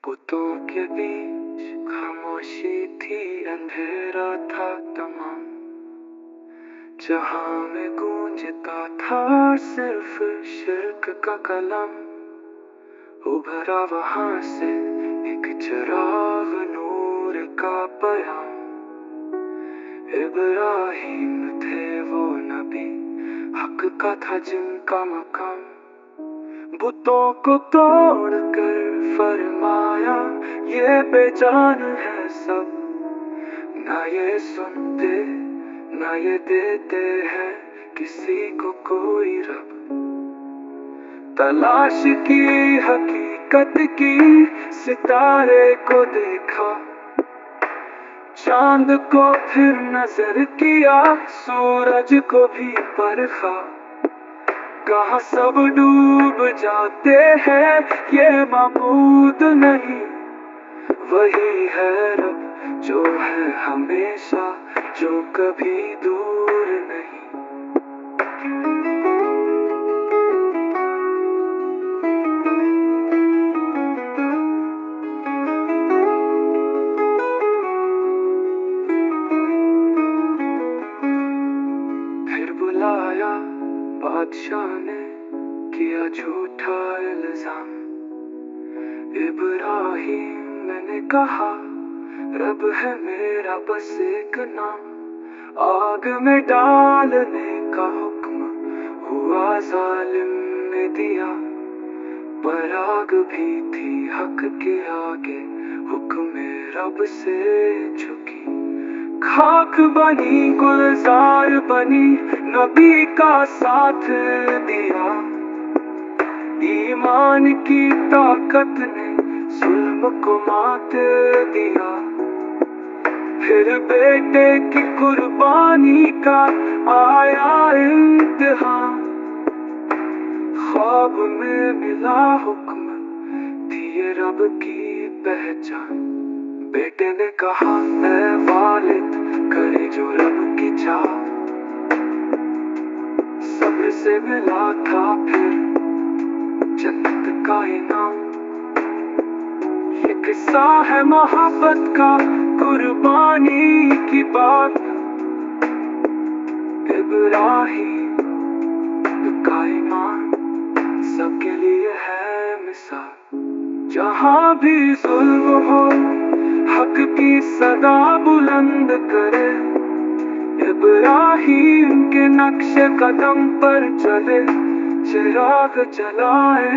बुतों के बीच खामोशी थी, अंधेरा था तमाम। जहां में गूंजता था सिर्फ शिर्क का कलम। उभरा वहां से एक चिराग नूर का पयाम। इब्राहिम थे वो नबी, हक का था जिनका मकाम। बुतों को तोड़ कर फरमाया, ये बेजान है सब। ना ये सुनते ना ये देते हैं किसी को कोई रब। तलाश की हकीकत की, सितारे को देखा, चांद को फिर नजर किया, सूरज को भी परखा। कहाँ सब डूब जाते हैं, ये माबूद नहीं। वही है रब जो है हमेशा, जो कभी दूर नहीं। फिर बुलाया बादशाह ने, किया झूठा इल्जाम। इब्राहिम मैंने कहा, रब है मेरा बस एक नाम। आग में डालने का हुक्म हुआ जालिम ने दिया, पर आग भी थी हक के आगे, हुक्म रब से झुकी। खाक बनी गुलजार बनी, नबी का साथ दिया। ईमान की ताकत ने जुल्म को मात दिया। फिर बेटे की कुर्बानी का आया इम्तिहान। ख्वाब में मिला हुक्म, दिए रब की पहचान। बेटे ने कहा, मैं वालिद करे जो रब की चाह। सब्र से मिला था फिर जन्नत का इनाम। ये किस्सा है मोहब्बत का, कुर्बानी की बात। इब्राहिम का ईमान सबके लिए है मिसाल। जहां भी जुल्म हो, हक की सदा बुलंद करे। इब्राहिम के नक्शे कदम पर चले, चिराग जलाए।